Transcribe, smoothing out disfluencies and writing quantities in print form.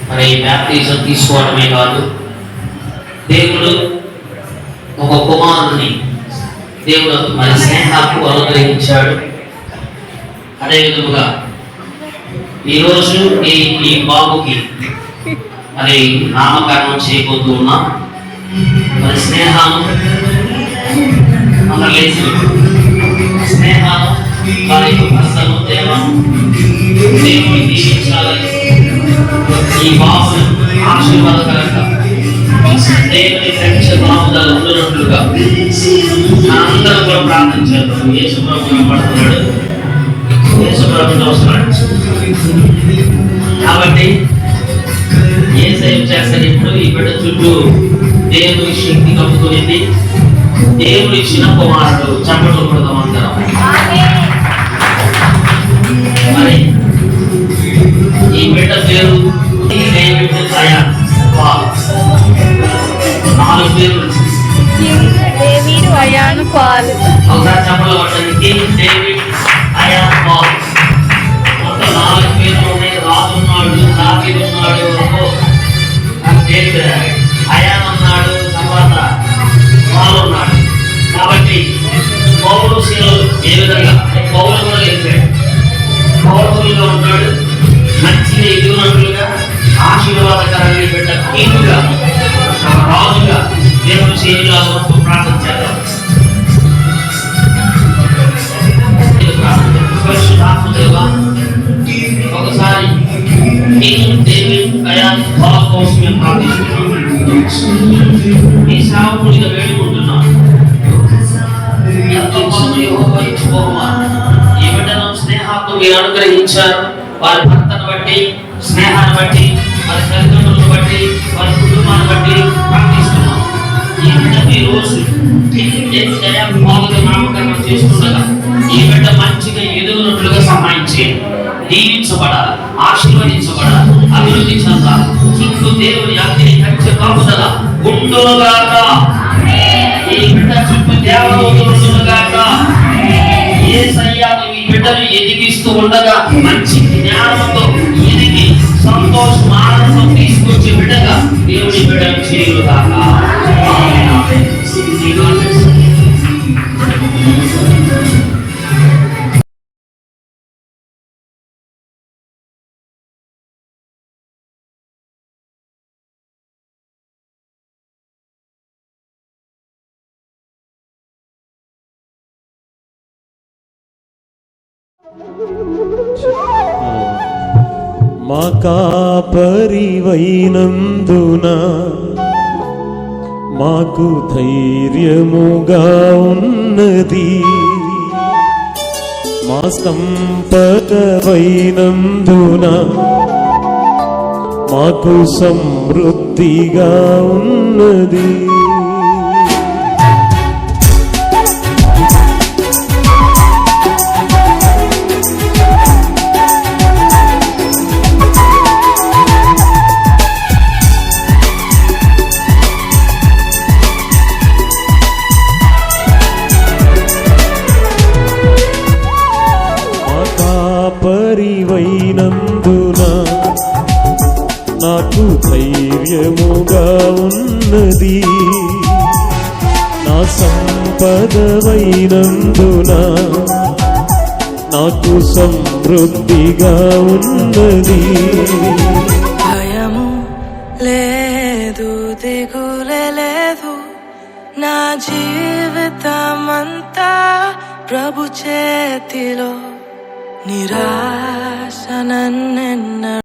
మరి బ్యాప్టిజం తీసుకోవడమే కాదు, దేవుడు ఒక కుమారుని దేవుడు మరి స్నేహాకు అనుగ్రహించాడు. అదే విధముగా ఈరోజు ఈ బాబుకి మరి నామకరణం చేయబోతూ ఉన్నాం. మరి స్నేహాను స్నేహాను వారి భర్తను దేవుని దీవించాలని, ఈ బాబును ఆశీర్వాదకరంగా దేవుని రక్ష బాబుదలు ఉండునట్లుగా అందరూ కూడా ప్రార్థన చేద్దాం. యేసు ప్రభు పడుతున్నాడు, యేసు ప్రభు వస్తున్నాడు. కాబట్టి ఏ సేవ చేస్తారు? ఇప్పుడు ఈ బిడ్డ చుట్టూ దేవుని శక్తి కప్పుకునింది. దేవుడు ఇచ్చిన కుమారుడు. చప్పట్లు కొడదాం అందరం. మరి ఈ బిడ్డ పేరు అయాన్. 4 పేర్లు. ఒకసారి చప్పట్లు కొట్టడానికి డేవిడ్, అయాన్, పాల్. మొత్తం 4 పేర్లు ఉన్నాయి. రాజు ఉన్నాడు, దావీదు ఉన్నాడు, అయాన్ ఉన్నాడు, తర్వాత పాల్ ఉన్నాడు. కాబట్టి పౌలు శీలలు ఏ విధంగా పౌలు కూడా గెలిచాడు. పౌరులుగా ఉన్నాడు, మంచిగా ఎదుగునట్లుగా, ఆశీర్వాదకరంగా బిడ్డ కీటుగా రాజుగా దేవుడు శైలిగా ఉంటూ ప్రార్థన చేద్దాం. ఒకసారి కోసం మేము ప్రార్థిస్తున్నాం. ఈ సేవకుడిగా వేడుకుంటున్నాం. ఎంతో ఈ బిడ్డను స్నేహాన్ని మీరు అనుగ్రహించారు. వారి భర్తను బట్టి, స్నేహాన్ని బట్టి, వారి తల్లిదండ్రులను బట్టి, వారి కుటుంబాన్ని బట్టి ప్రార్థిస్తున్నాం. ఈ బిడ్డకు ఈ రోజు నామకరణం చేస్తుండగా ఈ బిడ్డ మంచిగా ఎదుగునట్లుగా సహాయం చేయండి. దీవించబడాలి, ఆశీర్వదించబడాలి, అభివృద్ధి చెందాలి. చుట్టూ దేవుని అగ్ని కంచె కాపుదల ఉండునుగాక. ఈ బిడ్డ చుట్టూ దేవదూతలుగాక. యేసయ్య ఈ బిడ్డను ఎదిగిస్తూ ఉండగా మంచి జ్ఞానంతో ఎదిగి సంతోషం, ఆనందం తీసుకొచ్చే బిడ్డగా దేవుని బిడ్డను చేయుగాక. మా కాపరివైనందున మాకు ధైర్యముగా ఉన్నది. మా సంపదవైనందున మాకు సమృద్ధిగా ఉన్నది. పరివైనందున నాకు ధైర్యముగా ఉన్నది. నా సంపదవైనందున నాకు సమృద్ధిగా ఉన్నది. భయము లేదు, దిగులే లేదు, నా జీవితమంతా ప్రభు చేతిలో. నిరాశ నన్నెన్న